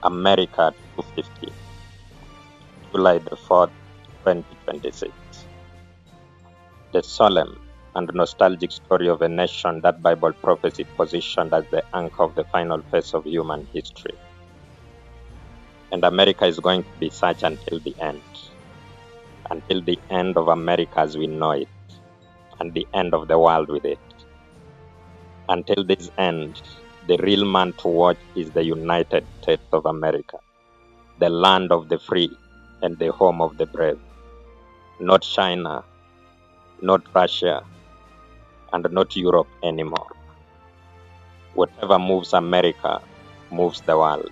America 250, July the 4th, 2026. The solemn and nostalgic story of a nation that Bible prophecy positioned as the anchor of the final phase of human history. And America is going to be such until the end of America as we know it, and the end of the world with it. Until this end, the real man to watch is the United States of America, the land of the free and the home of the brave. Not China, not Russia, and not Europe anymore. Whatever moves America moves the world,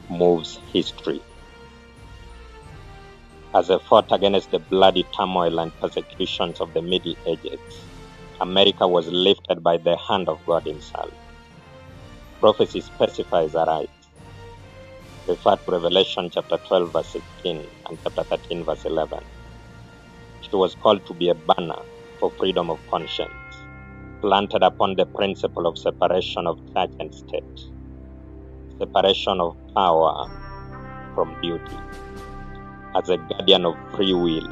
moves history. As a fought against the bloody turmoil and persecutions of the Middle Ages, America was lifted by the hand of God himself. Prophecy specifies a right. Refer to Revelation chapter 12 verse 16 and chapter 13 verse 11. She was called to be a banner for freedom of conscience, planted upon the principle of separation of church and state, separation of power from duty, as a guardian of free will,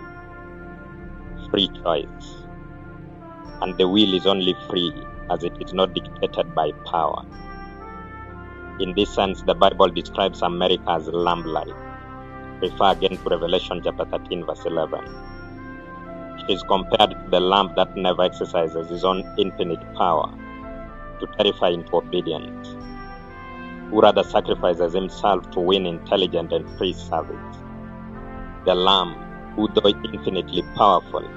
free choice. And the will is only free as it is not dictated by power. In this sense, the Bible describes America as lamb-like. Refer again to Revelation chapter 13 verse 11. It is compared to the lamb that never exercises his own infinite power to terrify into obedience, who rather sacrifices himself to win intelligent and free service. The lamb, who though infinitely powerful,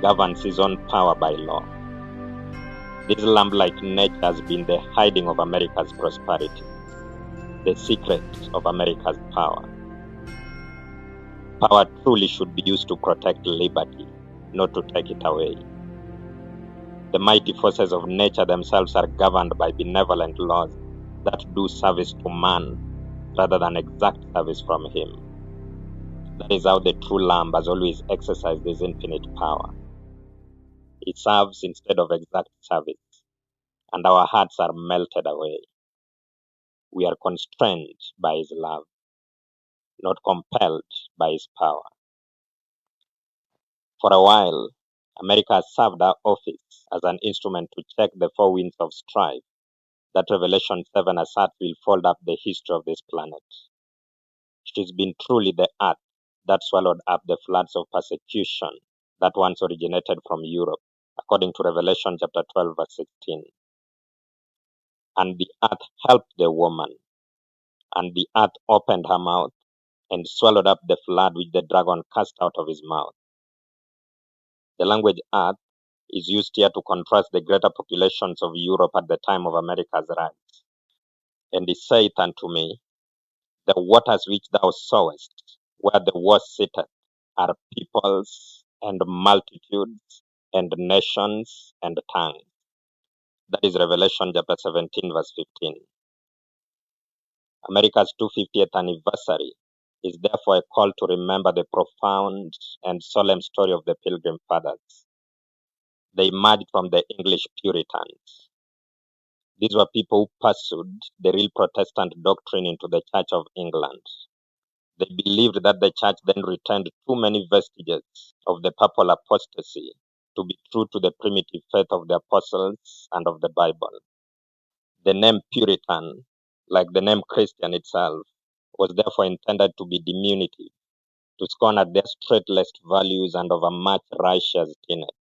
governs his own power by law. This lamb-like nature has been the hiding of America's prosperity, the secret of America's power. Power truly should be used to protect liberty, not to take it away. The mighty forces of nature themselves are governed by benevolent laws that do service to man rather than exact service from him. That is how the true lamb has always exercised his infinite power. It serves instead of exact service, and our hearts are melted away. We are constrained by his love, not compelled by his power. For a while, America has served our office as an instrument to check the four winds of strife that Revelation 7 asserts will fold up the history of this planet. It has been truly the earth that swallowed up the floods of persecution that once originated from Europe, according to Revelation chapter 12 verse 16. And the earth helped the woman, and the earth opened her mouth and swallowed up the flood which the dragon cast out of his mouth. The language earth is used here to contrast the greater populations of Europe at the time of America's rise. And he saith unto me, the waters which thou sawest, where the was sitteth, are peoples and multitudes and nations and tongues. That is Revelation chapter 17 verse 15. America's 250th anniversary is therefore a call to remember the profound and solemn story of the Pilgrim Fathers. They emerged from the English Puritans. These were people who pursued the real Protestant doctrine into the Church of England. They believed that the church then retained too many vestiges of the papal apostasy to be true to the primitive faith of the apostles and of the Bible. The name Puritan, like the name Christian itself, was therefore intended to be diminutive, to scorn at their straight-laced values and overmuch righteous tenets.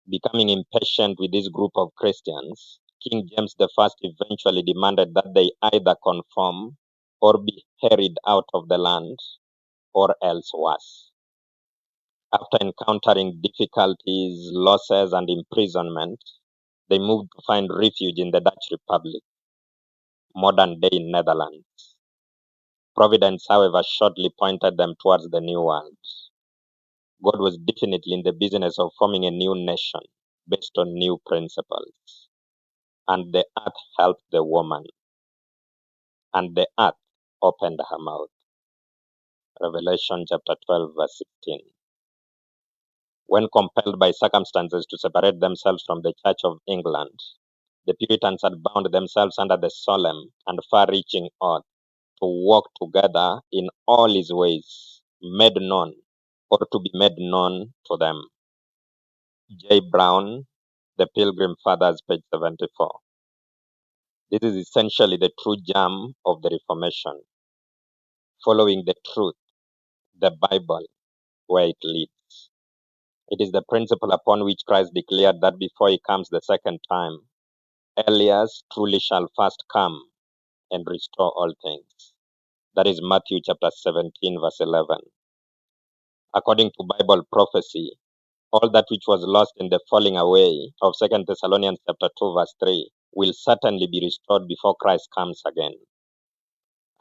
Becoming impatient with this group of Christians, King James I eventually demanded that they either conform or be harried out of the land, or else worse. After encountering difficulties, losses, and imprisonment, they moved to find refuge in the Dutch Republic, modern-day Netherlands. Providence, however, shortly pointed them towards the New World. God was definitely in the business of forming a new nation based on new principles. And the earth helped the woman, and the earth opened her mouth. Revelation chapter 12 verse 16. When compelled by circumstances to separate themselves from the Church of England, The Puritans had bound themselves under the solemn and far-reaching oath to walk together in all his ways, made known or to be made known to them. J. Brown, The Pilgrim Fathers, page 74. This is essentially the true germ of the Reformation, following the truth, the Bible, where it leads. It is the principle upon which Christ declared that before he comes the second time, Elias truly shall first come and restore all things. That is Matthew chapter 17, verse 11. According to Bible prophecy, all that which was lost in the falling away of 2 Thessalonians chapter 2, verse 3 will certainly be restored before Christ comes again.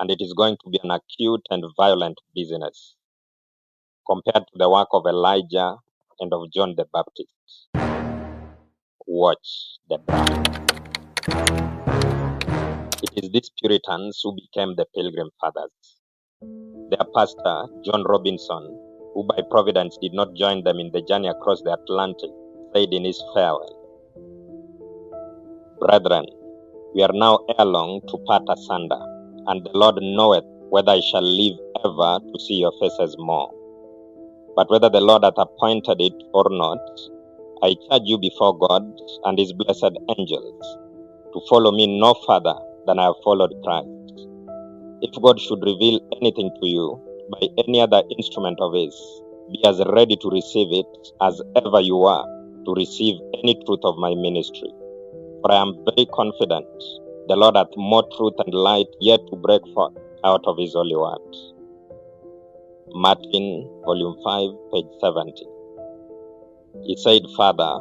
And it is going to be an acute and violent business compared to the work of Elijah and of John the Baptist. Watch the drama. It is these Puritans who became the Pilgrim Fathers. Their pastor, John Robinson, who by providence did not join them in the journey across the Atlantic, said in his farewell, "Brethren, we are now ere long to part asunder, and the Lord knoweth whether I shall live ever to see your faces more. But whether the Lord hath appointed it or not, I charge you before God and his blessed angels to follow me no further than I have followed Christ. If God should reveal anything to you by any other instrument of his, be as ready to receive it as ever you are to receive any truth of my ministry. For I am very confident the Lord hath more truth and light yet to break forth out of his holy word." Martin, volume 5, page 70. He said further,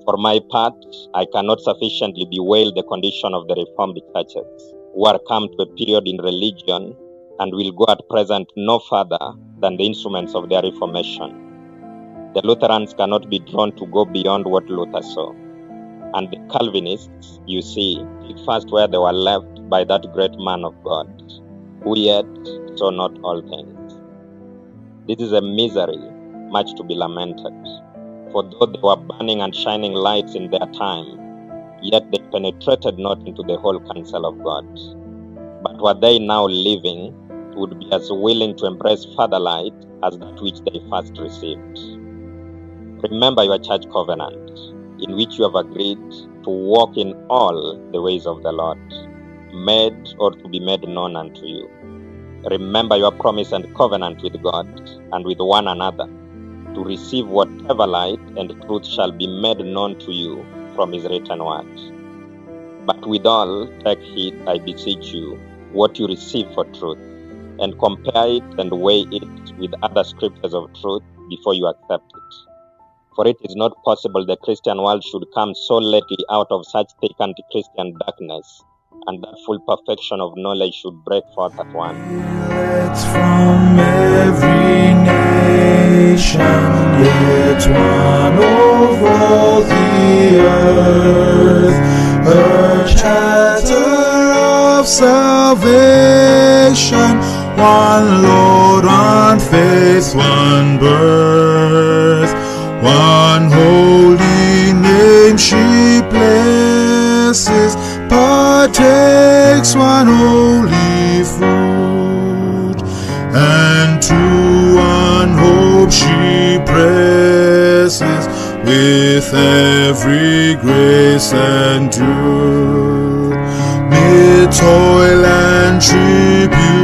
"For my part, I cannot sufficiently bewail the condition of the Reformed churches, who are come to a period in religion and will go at present no further than the instruments of their reformation. The Lutherans cannot be drawn to go beyond what Luther saw. And the Calvinists, you see, did first where they were left by that great man of God, who yet saw not all things. This is a misery much to be lamented, for though they were burning and shining lights in their time, yet they penetrated not into the whole counsel of God. But were they now living, would be as willing to embrace further light as that which they first received. Remember your church covenant, in which you have agreed to walk in all the ways of the Lord, made or to be made known unto you. Remember your promise and covenant with God and with one another, to receive whatever light and truth shall be made known to you from his written word. But withal, take heed, I beseech you, what you receive for truth, and compare it and weigh it with other scriptures of truth before you accept it. For it is not possible the Christian world should come so lately out of such thick anti-Christian darkness, and that full perfection of knowledge should break forth at once." From every nation, yet one over the earth, a chatter of salvation, one Lord, one faith, one birth, one holy name she blesses, partakes one holy food, and to one hope she presses with every grace and due, mid toil and tribulation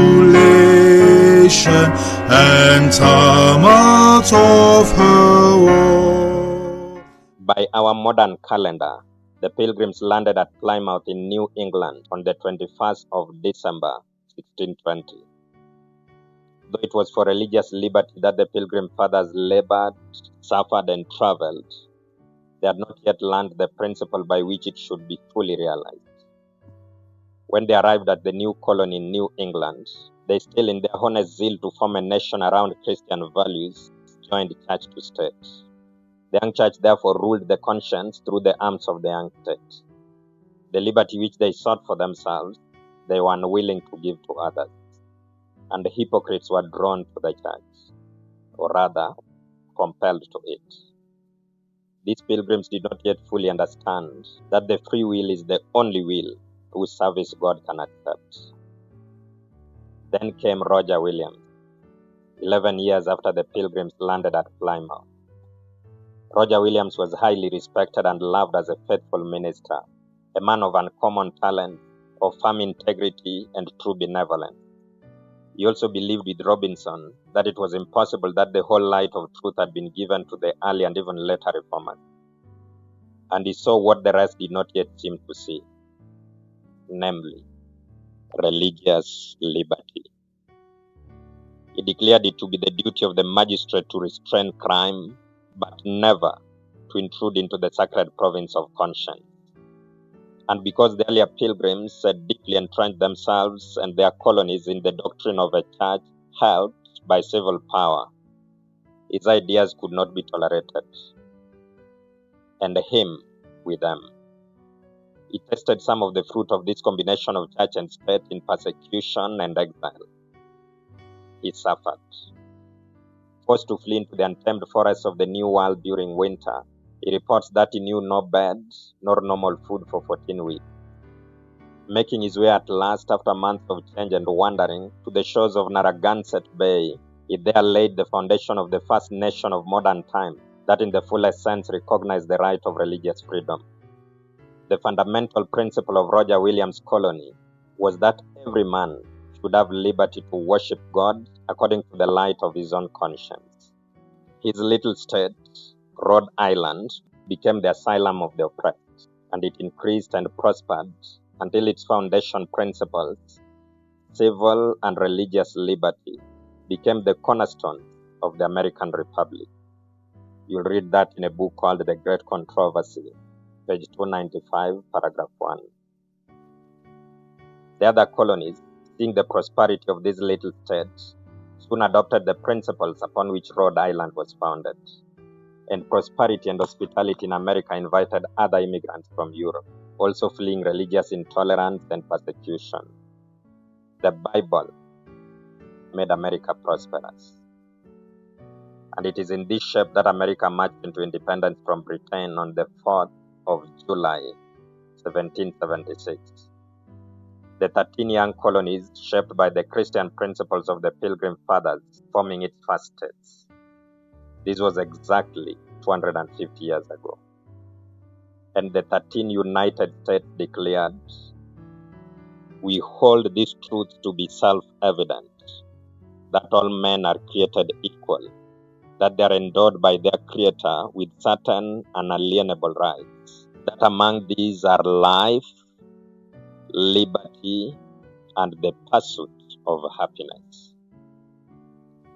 and tumult of her war. By our modern calendar, the Pilgrims landed at Plymouth in New England on the 21st of December, 1620. Though it was for religious liberty that the Pilgrim Fathers labored, suffered, and traveled, they had not yet learned the principle by which it should be fully realized. When they arrived at the new colony in New England, they still, in their honest zeal to form a nation around Christian values, joined church to state. The young church therefore ruled the conscience through the arms of the young state. The liberty which they sought for themselves, they were unwilling to give to others. And the hypocrites were drawn to the church, or rather, compelled to it. these pilgrims did not yet fully understand that the free will is the only will whose service God can accept. Then came Roger Williams, 11 years after the pilgrims landed at Plymouth. Roger Williams was highly respected and loved as a faithful minister, a man of uncommon talent, of firm integrity and true benevolence. He also believed with Robinson that it was impossible that the whole light of truth had been given to the early and even later reformers. And he saw what the rest did not yet seem to see, namely, religious liberty. He declared it to be the duty of the magistrate to restrain crime, but never to intrude into the sacred province of conscience. And because the earlier pilgrims had deeply entrenched themselves and their colonies in the doctrine of a church helped by civil power, his ideas could not be tolerated, and him with them. He tasted some of the fruit of this combination of church and state in persecution and exile. He suffered. Forced to flee into the untamed forests of the New World during winter, he reports that he knew no bed nor normal food for 14 weeks. Making his way at last, after months of change and wandering, to the shores of Narragansett Bay, he there laid the foundation of the first nation of modern times that in the fullest sense recognized the right of religious freedom. The fundamental principle of Roger Williams' colony was that every man should have liberty to worship God according to the light of his own conscience. His little state, Rhode Island, became the asylum of the oppressed, and it increased and prospered until its foundation principles, civil and religious liberty, became the cornerstone of the American Republic. You'll read that in a book called The Great Controversy, page 295, paragraph 1. The other colonies, seeing the prosperity of these little states, soon adopted the principles upon which Rhode Island was founded. And prosperity and hospitality in America invited other immigrants from Europe, also fleeing religious intolerance and persecution. The Bible made America prosperous. And it is in this shape that America marched into independence from Britain on the 4th of July, 1776. The 13 young colonies, shaped by the Christian principles of the Pilgrim Fathers, forming its first states. This was exactly 250 years ago. And the 13 United States declared, "We hold this truth to be self-evident, that all men are created equal, that they are endowed by their Creator with certain unalienable rights, that among these are life, liberty, and the pursuit of happiness."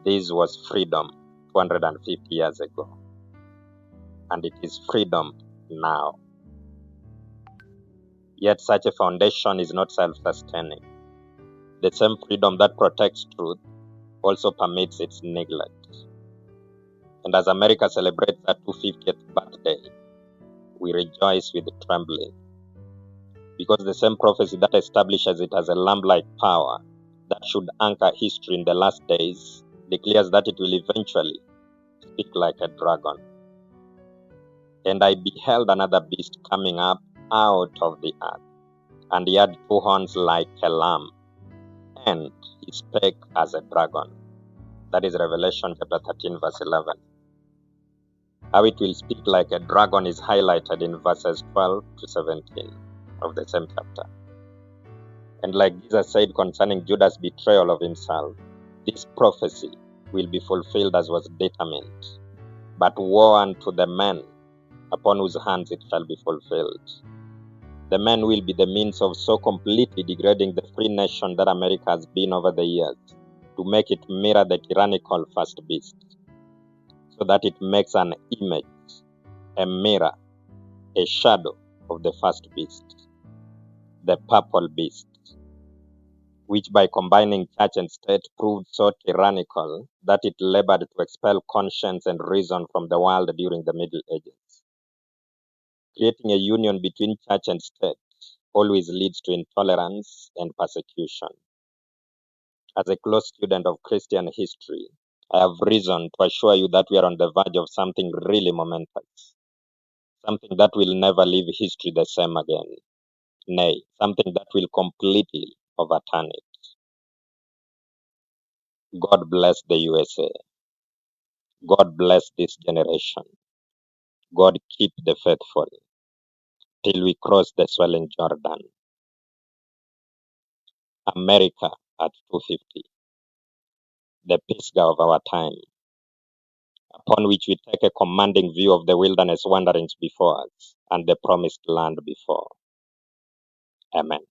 This was freedom 250 years ago, and it is freedom now. Yet such a foundation is not self-sustaining. The same freedom that protects truth also permits its neglect. And as America celebrates her 250th birthday, we rejoice with trembling, because the same prophecy that establishes it as a lamb-like power that should anchor history in the last days declares that it will eventually speak like a dragon. "And I beheld another beast coming up out of the earth, and he had 2 horns like a lamb, and he spake as a dragon." That is Revelation chapter 13, verse 11. How it will speak like a dragon is highlighted in verses 12 to 17 of the same chapter. And like Jesus said concerning Judas' betrayal of himself, this prophecy will be fulfilled as was determined. But woe unto the men upon whose hands it shall be fulfilled. The men will be the means of so completely degrading the free nation that America has been over the years, to make it mirror the tyrannical first beast, so that it makes an image, a mirror, a shadow of the first beast, the purple beast, which by combining church and state proved so tyrannical that it labored to expel conscience and reason from the world during the Middle Ages. Creating a union between church and state always leads to intolerance and persecution. As a close student of Christian history, I have reason to assure you that we are on the verge of something really momentous. something that will never leave history the same again. Nay, something that will completely overturn it. God bless the USA. God bless this generation. God keep the faithful till we cross the swelling Jordan. America at 250, the Pisgah of our time, upon which we take a commanding view of the wilderness wanderings before us and the promised land before. Amen.